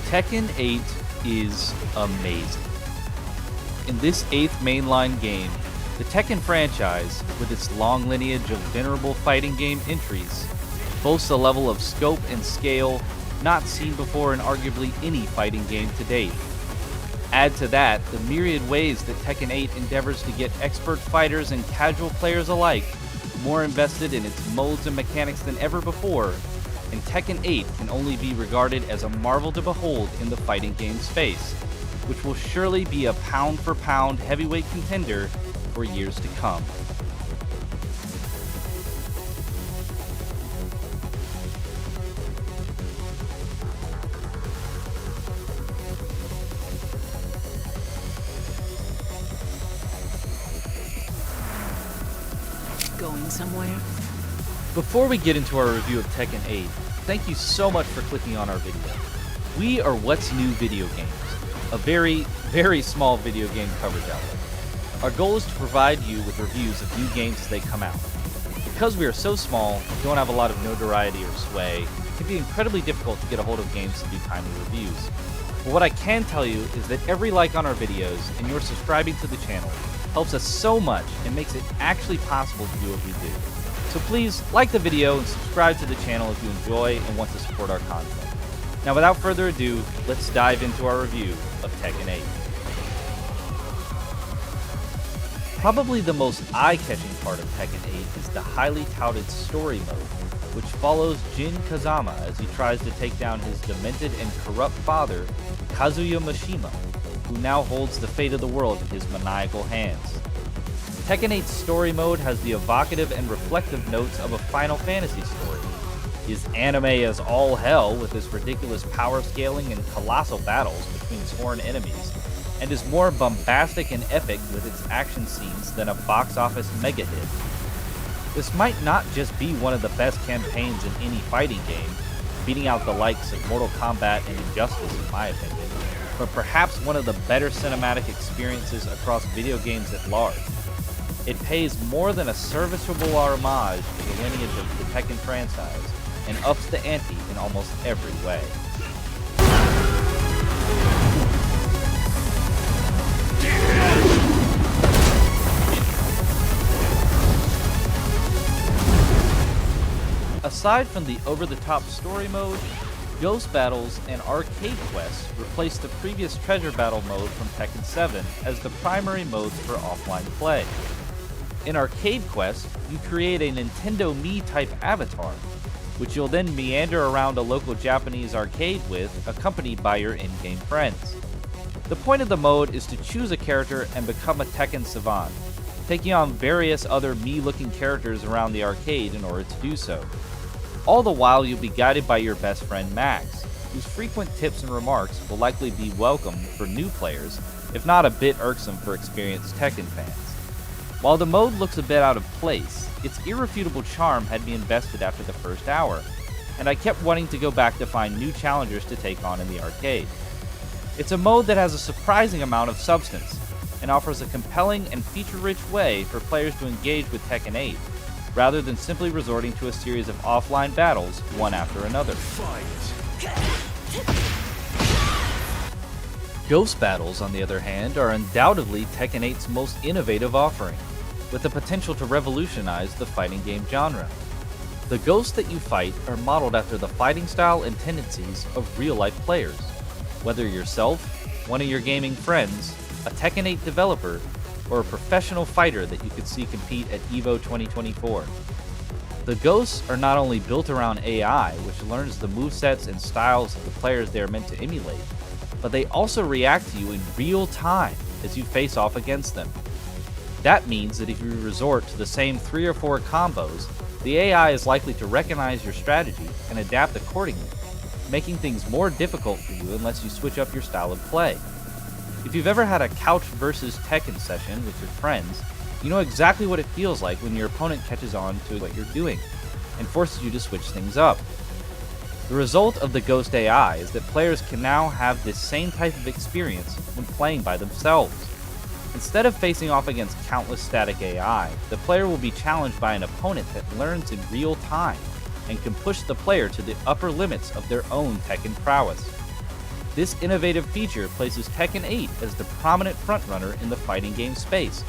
Tekken 8 is amazing. In this 8th mainline game, the Tekken franchise, with its long lineage of venerable fighting game entries, boasts a level of scope and scale not seen before in arguably any fighting game to date. Add to that the myriad ways that Tekken 8 endeavors to get expert fighters and casual players alike more invested in its modes and mechanics than ever before, and Tekken 8 can only be regarded as a marvel to behold in the fighting game space, which will surely be a pound-for-pound heavyweight contender for years to come. Going somewhere? Before we get into our review of Tekken 8, thank you so much for clicking on our video. We are What's New Video Games, a very, very small video game coverage outlet. Our goal is to provide you with reviews of new games as they come out. Because we are so small, we don't have a lot of notoriety or sway, it can be incredibly difficult to get a hold of games to do timely reviews. But what I can tell you is that every like on our videos and your subscribing to the channel helps us so much and makes it actually possible to do what we do. So please like the video and subscribe to the channel if you enjoy and want to support our content. Now without further ado, let's dive into our review of Tekken 8. Probably the most eye-catching part of Tekken 8 is the highly touted story mode, which follows Jin Kazama as he tries to take down his demented and corrupt father, Kazuya Mishima, who now holds the fate of the world in his maniacal hands. Tekken 8's story mode has the evocative and reflective notes of a Final Fantasy story, is anime as all hell with its ridiculous power scaling and colossal battles between sworn enemies, and is more bombastic and epic with its action scenes than a box office mega hit. This might not just be one of the best campaigns in any fighting game, beating out the likes of Mortal Kombat and Injustice in my opinion, but perhaps one of the better cinematic experiences across video games at large. It pays more than a serviceable homage to the lineage of the Tekken franchise, and ups the ante in almost every way. Aside from the over-the-top story mode, Ghost Battles and Arcade Quests replaced the previous Treasure Battle mode from Tekken 7 as the primary modes for offline play. In Arcade Quest, you create a Nintendo Mii-type avatar, which you'll then meander around a local Japanese arcade with, accompanied by your in-game friends. The point of the mode is to choose a character and become a Tekken savant, taking on various other Mii-looking characters around the arcade in order to do so. All the while, you'll be guided by your best friend Max, whose frequent tips and remarks will likely be welcome for new players, if not a bit irksome for experienced Tekken fans. While the mode looks a bit out of place, its irrefutable charm had me invested after the first hour, and I kept wanting to go back to find new challengers to take on in the arcade. It's a mode that has a surprising amount of substance, and offers a compelling and feature-rich way for players to engage with Tekken 8, rather than simply resorting to a series of offline battles, one after another. Ghost Battles, on the other hand, are undoubtedly Tekken 8's most innovative offering, with the potential to revolutionize the fighting game genre. The ghosts that you fight are modeled after the fighting style and tendencies of real-life players, whether yourself, one of your gaming friends, a Tekken 8 developer, or a professional fighter that you could see compete at EVO 2024. The ghosts are not only built around AI, which learns the movesets and styles of the players they are meant to emulate, but they also react to you in real time as you face off against them. That means that if you resort to the same 3 or 4 combos, the AI is likely to recognize your strategy and adapt accordingly, making things more difficult for you unless you switch up your style of play. If you've ever had a couch versus Tekken session with your friends, you know exactly what it feels like when your opponent catches on to what you're doing and forces you to switch things up. The result of the Ghost AI is that players can now have this same type of experience when playing by themselves. Instead of facing off against countless static AI, the player will be challenged by an opponent that learns in real time and can push the player to the upper limits of their own Tekken prowess. This innovative feature places Tekken 8 as the prominent frontrunner in the fighting game space,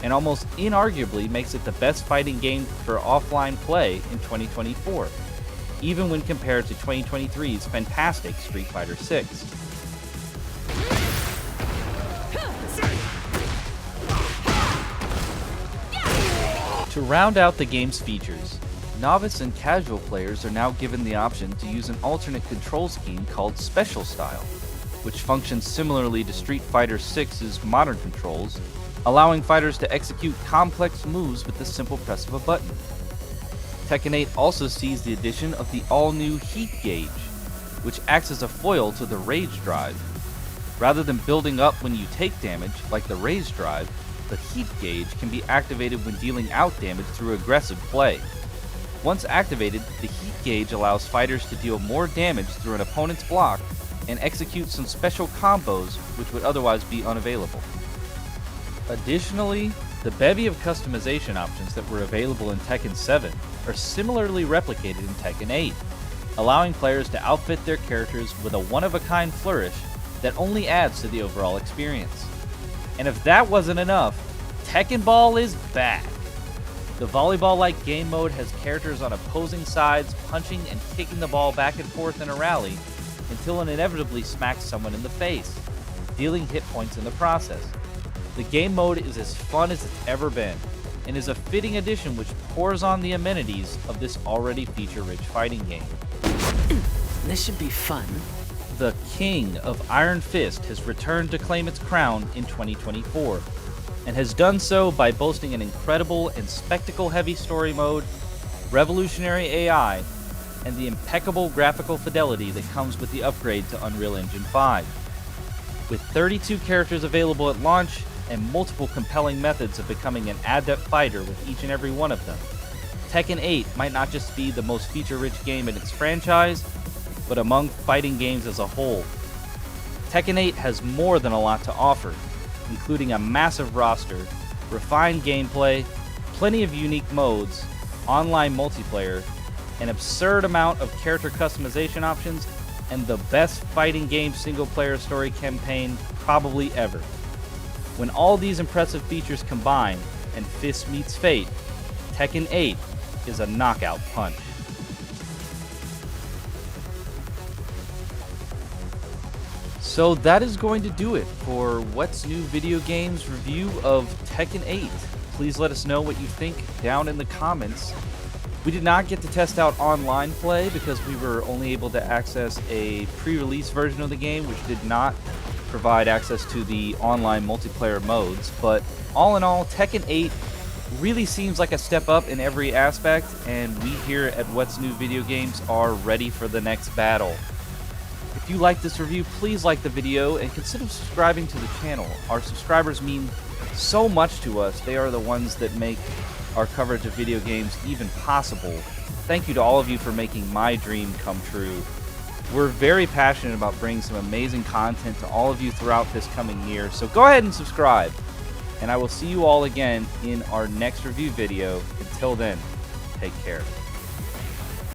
and almost inarguably makes it the best fighting game for offline play in 2024, even when compared to 2023's fantastic Street Fighter VI. To round out the game's features, novice and casual players are now given the option to use an alternate control scheme called Special Style, which functions similarly to Street Fighter VI's modern controls, allowing fighters to execute complex moves with the simple press of a button. Tekken 8 also sees the addition of the all-new Heat Gauge, which acts as a foil to the Rage Drive. Rather than building up when you take damage, like the Rage Drive, the Heat Gauge can be activated when dealing out damage through aggressive play. Once activated, the Heat Gauge allows fighters to deal more damage through an opponent's block and execute some special combos which would otherwise be unavailable. Additionally, the bevy of customization options that were available in Tekken 7 are similarly replicated in Tekken 8, allowing players to outfit their characters with a one-of-a-kind flourish that only adds to the overall experience. And if that wasn't enough, Tekken Ball is back! The volleyball-like game mode has characters on opposing sides punching and kicking the ball back and forth in a rally until it inevitably smacks someone in the face, dealing hit points in the process. The game mode is as fun as it's ever been, and is a fitting addition which pours on the amenities of this already feature-rich fighting game. This should be fun. The King of Iron Fist has returned to claim its crown in 2024, and has done so by boasting an incredible and spectacle-heavy story mode, revolutionary AI, and the impeccable graphical fidelity that comes with the upgrade to Unreal Engine 5. With 32 characters available at launch, and multiple compelling methods of becoming an adept fighter with each and every one of them, Tekken 8 might not just be the most feature-rich game in its franchise, but among fighting games as a whole. Tekken 8 has more than a lot to offer, including a massive roster, refined gameplay, plenty of unique modes, online multiplayer, an absurd amount of character customization options, and the best fighting game single-player story campaign probably ever. When all these impressive features combine and Fist meets Fate, Tekken 8 is a knockout punch. So that is going to do it for What's New Video Games review of Tekken 8. Please let us know what you think down in the comments. We did not get to test out online play because we were only able to access a pre-release version of the game, which did not provide access to the online multiplayer modes. But all in all, Tekken 8 really seems like a step up in every aspect, and we here at What's New Video Games are ready for the next battle. If you like this review, please like the video and consider subscribing to the channel. Our subscribers mean so much to us. They are the ones that make our coverage of video games even possible. Thank you to all of you for making my dream come true. We're very passionate about bringing some amazing content to all of you throughout this coming year, so go ahead and subscribe. And I will see you all again in our next review video. Until then, take care.